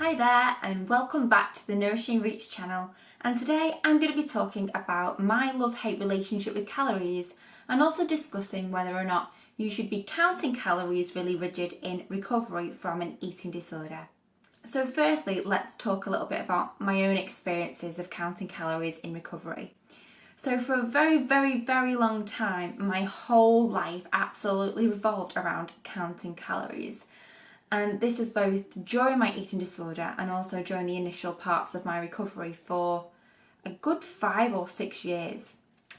Hi there and welcome back to the Nourishing channel, and today I'm going to be talking about my love-hate relationship with calories and also discussing whether or not you should be counting calories really rigid in recovery from an eating disorder. So firstly, let's talk a little bit about my own experiences of counting calories in recovery. So for a very long time, my whole life absolutely revolved around counting calories. And this was both during my eating disorder and also during the initial parts of my recovery for a good 5 or 6 years.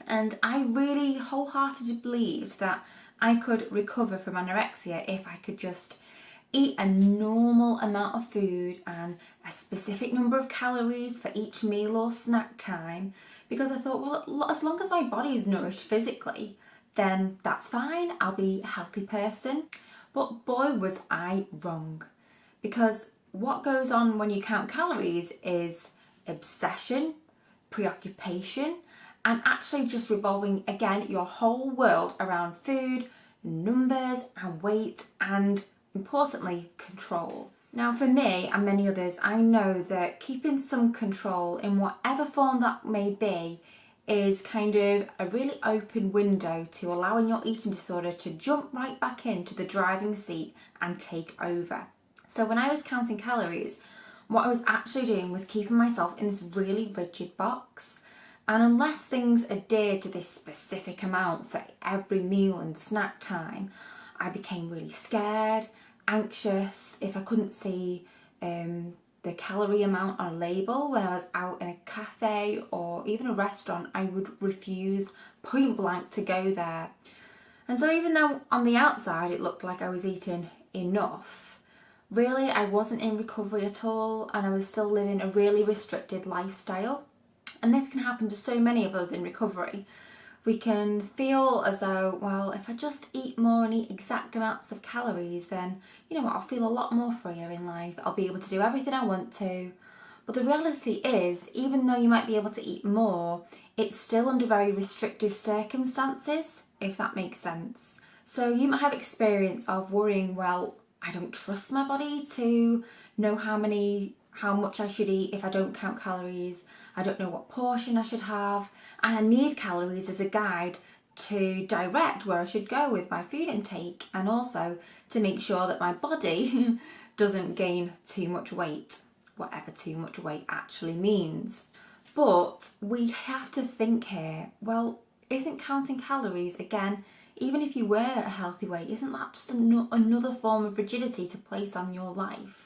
And I really wholeheartedly believed that I could recover from anorexia if I could just eat a normal amount of food and a specific number of calories for each meal or snack time, because I thought, well, as long as my body is nourished physically, then that's fine, I'll be a healthy person. But boy, was I wrong, because what goes on when you count calories is obsession, preoccupation, and actually just revolving again your whole world around food, numbers and weight, and importantly, control. Now for me and many others, I know that keeping some control in whatever form that may be is kind of a really open window to allowing your eating disorder to jump right back into the driving seat and take over. So when I was counting calories, what I was actually doing was keeping myself in this really rigid box. And unless things adhered to this specific amount for every meal and snack time, I became really scared, anxious if I couldn't see the calorie amount on a label. When I was out in a cafe or even a restaurant, I would refuse point blank to go there. And so even though on the outside it looked like I was eating enough, really I wasn't in recovery at all, and I was still living a really restricted lifestyle. And this can happen to so many of us in recovery. We can feel as though, well, if I just eat more and eat exact amounts of calories, then, you know what, I'll feel a lot more freer in life. I'll be able to do everything I want to. But the reality is, even though you might be able to eat more, it's still under very restrictive circumstances, if that makes sense. So you might have experience of worrying, well, I don't trust my body to know how much I should eat if I don't count calories. I don't know what portion I should have, and I need calories as a guide to direct where I should go with my food intake, and also to make sure that my body doesn't gain too much weight, whatever too much weight actually means. But we have to think here, well, isn't counting calories, again, even if you were at a healthy weight, isn't that just another form of rigidity to place on your life?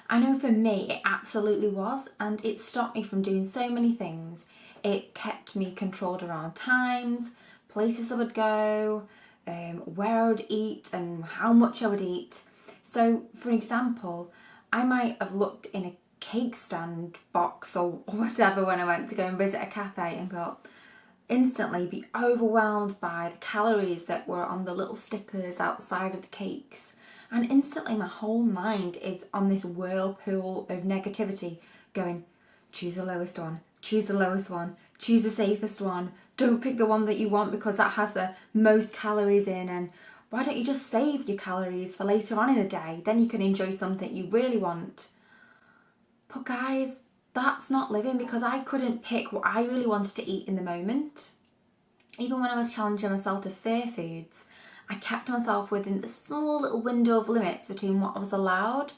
I know for me it absolutely was, and it stopped me from doing so many things. It kept me controlled around times, places I would go, where I would eat and how much I would eat. So for example, I might have looked in a cake stand box or whatever when I went to go and visit a cafe and got instantly be overwhelmed by the calories that were on the little stickers outside of the cakes. And instantly my whole mind is on this whirlpool of negativity going, choose the lowest one, choose the lowest one, choose the safest one, don't pick the one that you want because that has the most calories in, and why don't you just save your calories for later on in the day, then you can enjoy something you really want. But guys, that's not living, because I couldn't pick what I really wanted to eat in the moment. Even when I was challenging myself to fair foods, I kept myself within the small little window of limits between what I was allowed.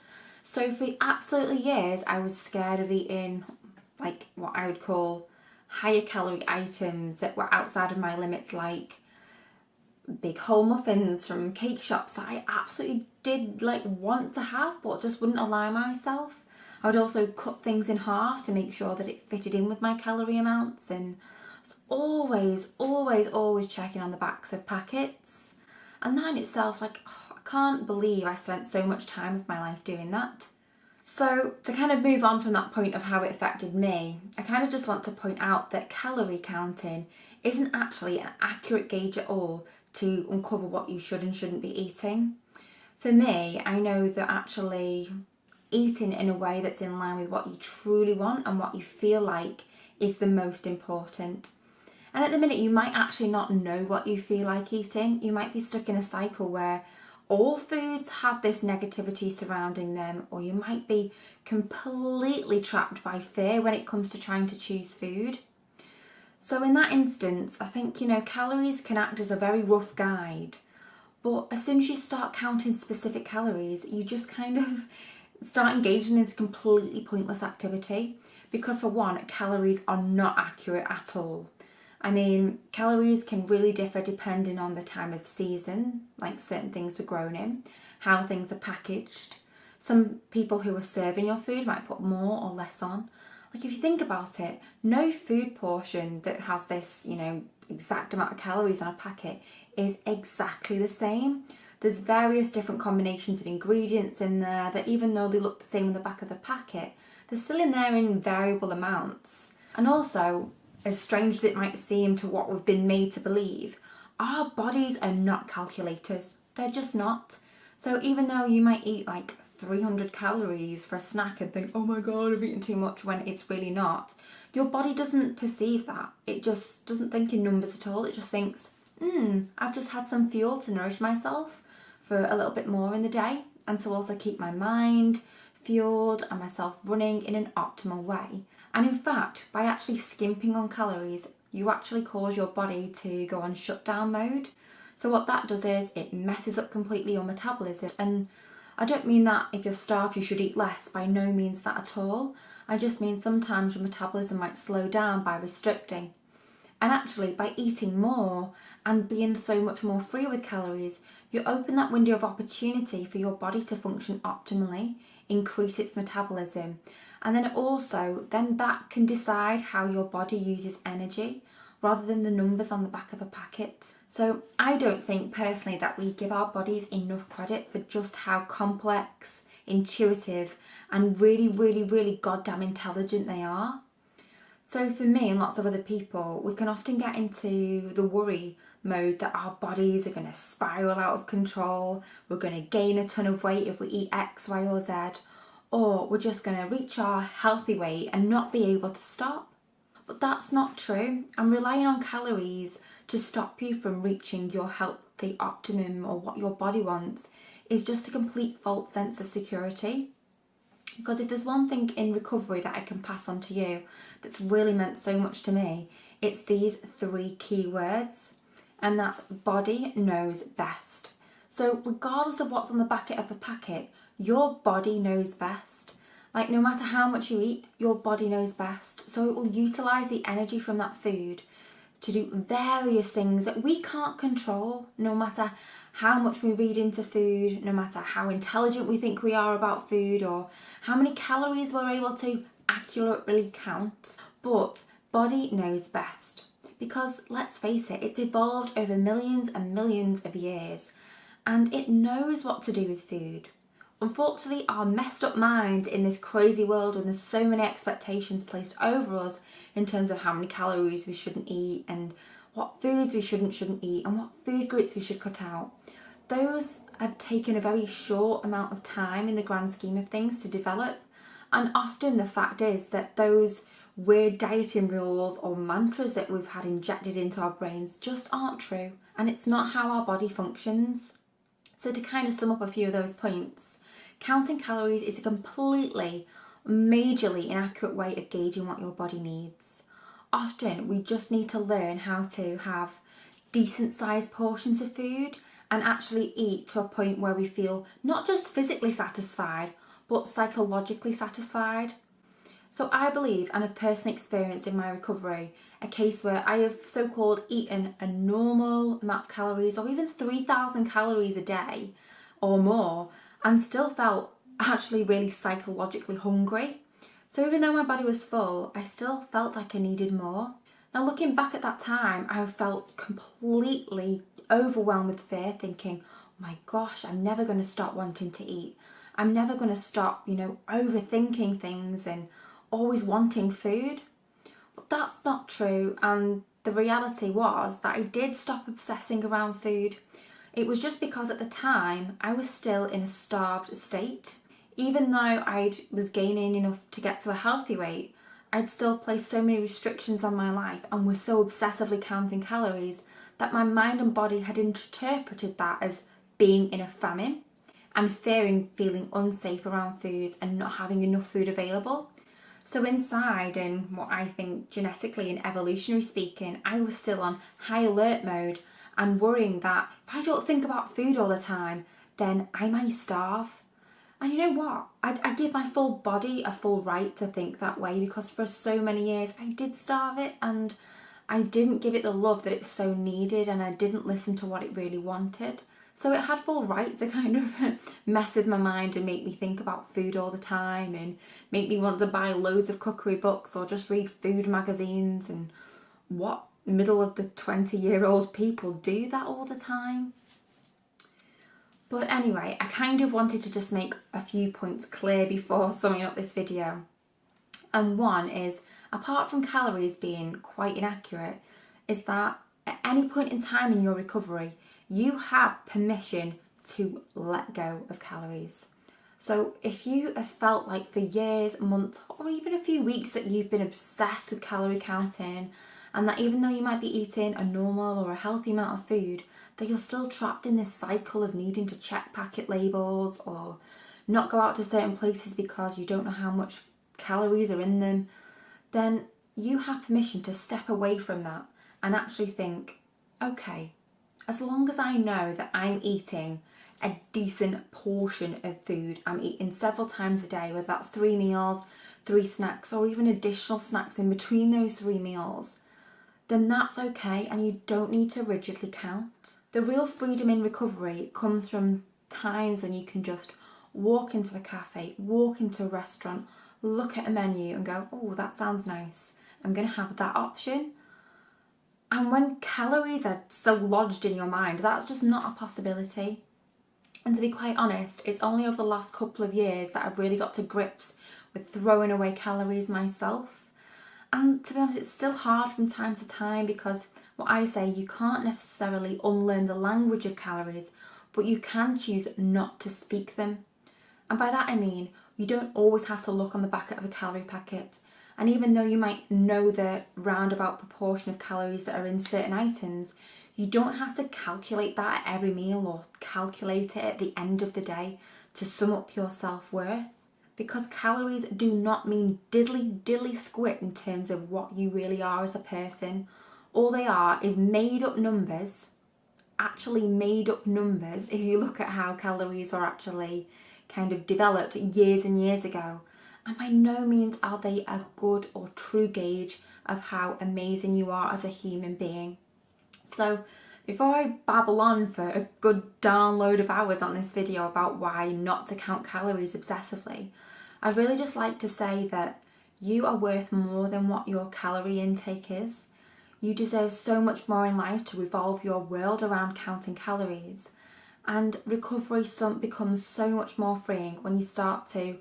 So for absolutely years, I was scared of eating like what I would call higher calorie items that were outside of my limits, like big whole muffins from cake shops that I absolutely did want to have but just wouldn't allow myself. I would also cut things in half to make sure that it fitted in with my calorie amounts, and I was always checking on the backs of packets. And that in itself, I can't believe I spent so much time of my life doing that. So to kind of move on from that point of how it affected me, I kind of just want to point out that calorie counting isn't actually an accurate gauge at all to uncover what you should and shouldn't be eating. For me, I know that actually eating in a way that's in line with what you truly want and what you feel like is the most important. And at the minute, you might actually not know what you feel like eating. You might be stuck in a cycle where all foods have this negativity surrounding them, or you might be completely trapped by fear when it comes to trying to choose food. So in that instance, I think, calories can act as a very rough guide, but as soon as you start counting specific calories, you just kind of start engaging in this completely pointless activity, because for one, calories are not accurate at all. I mean, calories can really differ depending on the time of season, like certain things were grown in, how things are packaged. Some people who are serving your food might put more or less on. Like if you think about it, no food portion that has this, exact amount of calories on a packet is exactly the same. There's various different combinations of ingredients in there that even though they look the same on the back of the packet, they're still in there in variable amounts. And also, as strange as it might seem to what we've been made to believe, our bodies are not calculators. They're just not. So even though you might eat like 300 calories for a snack and think, oh my God, I've eaten too much, when it's really not, your body doesn't perceive that. It just doesn't think in numbers at all. It just thinks, I've just had some fuel to nourish myself for a little bit more in the day, and to also keep my mind fueled and myself running in an optimal way. And in fact, by actually skimping on calories, you actually cause your body to go on shutdown mode. So what that does is it messes up completely your metabolism. And I don't mean that if you're starved you should eat less, by no means that at all. I just mean sometimes your metabolism might slow down by restricting. And actually, by eating more and being so much more free with calories, you open that window of opportunity for your body to function optimally, increase its metabolism. And then that can decide how your body uses energy rather than the numbers on the back of a packet. So I don't think personally that we give our bodies enough credit for just how complex, intuitive, and really, really, really goddamn intelligent they are. So for me and lots of other people, we can often get into the worry mode that our bodies are going to spiral out of control, we're going to gain a ton of weight if we eat X, Y, or Z, or we're just going to reach our healthy weight and not be able to stop. But that's not true, and relying on calories to stop you from reaching your healthy optimum or what your body wants is just a complete false sense of security. Because if there's one thing in recovery that I can pass on to you that's really meant so much to me, it's these 3 key words, and that's body knows best. So regardless of what's on the back of a packet, your body knows best. Like no matter how much you eat, your body knows best. So it will utilise the energy from that food to do various things that we can't control, no matter how much we read into food, no matter how intelligent we think we are about food, or how many calories we're able to accurately count. But body knows best. Because let's face it, it's evolved over millions and millions of years, and it knows what to do with food. Unfortunately, our messed up mind in this crazy world when there's so many expectations placed over us in terms of how many calories we shouldn't eat and what foods we shouldn't eat and what food groups we should cut out, those have taken a very short amount of time in the grand scheme of things to develop. And often the fact is that those weird dieting rules or mantras that we've had injected into our brains just aren't true, and it's not how our body functions. So to kind of sum up a few of those points, counting calories is a completely, majorly inaccurate way of gauging what your body needs. Often we just need to learn how to have decent sized portions of food and actually eat to a point where we feel not just physically satisfied, but psychologically satisfied. So I believe, and have personally experienced in my recovery, a case where I have so-called eaten a normal amount of calories or even 3,000 calories a day or more and still felt actually really psychologically hungry. So even though my body was full, I still felt like I needed more. Now looking back at that time, I felt completely overwhelmed with fear, thinking, oh my gosh, I'm never going to stop wanting to eat. I'm never going to stop, overthinking things and always wanting food. But that's not true, and the reality was that I did stop obsessing around food. It was just because at the time I was still in a starved state. Even though I was gaining enough to get to a healthy weight, I'd still placed so many restrictions on my life and was so obsessively counting calories that my mind and body had interpreted that as being in a famine and fearing feeling unsafe around foods and not having enough food available. So inside, and what I think genetically and evolutionary speaking, I was still on high alert mode and worrying that if I don't think about food all the time, then I might starve. And you know what? I give my full body a full right to think that way, because for so many years I did starve it and I didn't give it the love that it so needed, and I didn't listen to what it really wanted. So it had full right to kind of mess with my mind and make me think about food all the time and make me want to buy loads of cookery books or just read food magazines. And what middle of the 20-year-old people do that all the time? But anyway, I kind of wanted to just make a few points clear before summing up this video. And one is, apart from calories being quite inaccurate, is that at any point in time in your recovery, you have permission to let go of calories. So if you have felt like for years, months, or even a few weeks that you've been obsessed with calorie counting, and that even though you might be eating a normal or a healthy amount of food, that you're still trapped in this cycle of needing to check packet labels or not go out to certain places because you don't know how much calories are in them, then you have permission to step away from that and actually think, okay, as long as I know that I'm eating a decent portion of food, I'm eating several times a day, whether that's 3 meals, 3 snacks, or even additional snacks in between those 3 meals, then that's okay, and you don't need to rigidly count. The real freedom in recovery comes from times when you can just walk into a cafe, walk into a restaurant, look at a menu and go, oh, that sounds nice, I'm going to have that option. And when calories are so lodged in your mind, that's just not a possibility. And to be quite honest, it's only over the last couple of years that I've really got to grips with throwing away calories myself. And to be honest, it's still hard from time to time, because what I say, you can't necessarily unlearn the language of calories, but you can choose not to speak them. And by that I mean, you don't always have to look on the back of a calorie packet. And even though you might know the roundabout proportion of calories that are in certain items, you don't have to calculate that at every meal or calculate it at the end of the day to sum up your self-worth. Because calories do not mean diddly squat in terms of what you really are as a person. All they are is made up numbers, actually made up numbers if you look at how calories are actually kind of developed years and years ago. And by no means are they a good or true gauge of how amazing you are as a human being. So before I babble on for a good download of hours on this video about why not to count calories obsessively, I'd really just like to say that you are worth more than what your calorie intake is. You deserve so much more in life to revolve your world around counting calories. And recovery becomes so much more freeing when you start to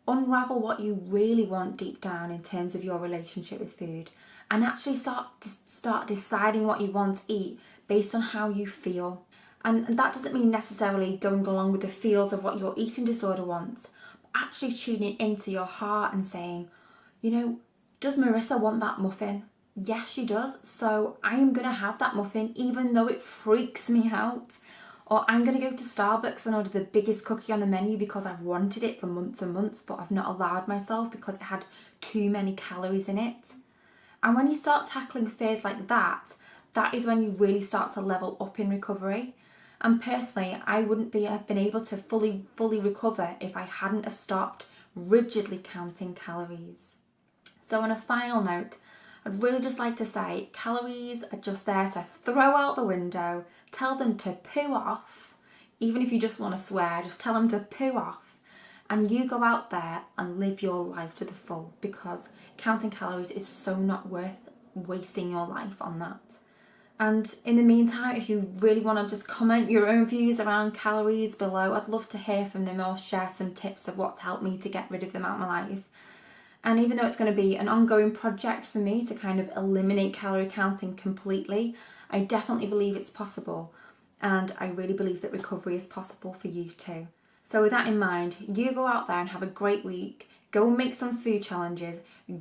unravel what you really want deep down in terms of your relationship with food, and actually start deciding what you want to eat based on how you feel. And that doesn't mean necessarily going along with the feels of what your eating disorder wants, but actually tuning into your heart and saying, you know, does Marissa want that muffin? Yes, she does. So I am going to have that muffin even though it freaks me out. Or I'm going to go to Starbucks and order the biggest cookie on the menu because I've wanted it for months and months, but I've not allowed myself because it had too many calories in it. And when you start tackling fears like that, that is when you really start to level up in recovery. And personally, I wouldn't have been able to fully recover if I hadn't have stopped rigidly counting calories. So on a final note, I'd really just like to say calories are just there to throw out the window, tell them to poo off. Even if you just want to swear, just tell them to poo off. And you go out there and live your life to the full, because counting calories is so not worth wasting your life on that. And in the meantime, if you really want to just comment your own views around calories below, I'd love to hear from them or share some tips of what's helped me to get rid of them out of my life. And even though it's going to be an ongoing project for me to kind of eliminate calorie counting completely, I definitely believe it's possible. And I really believe that recovery is possible for you too. So with that in mind, you go out there and have a great week. Go and make some food challenges.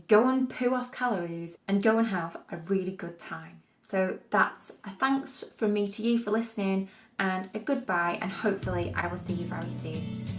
Go and poo off calories. And go and have a really good time. So that's a thanks from me to you for listening. and a goodbye, and hopefully I will see you very soon.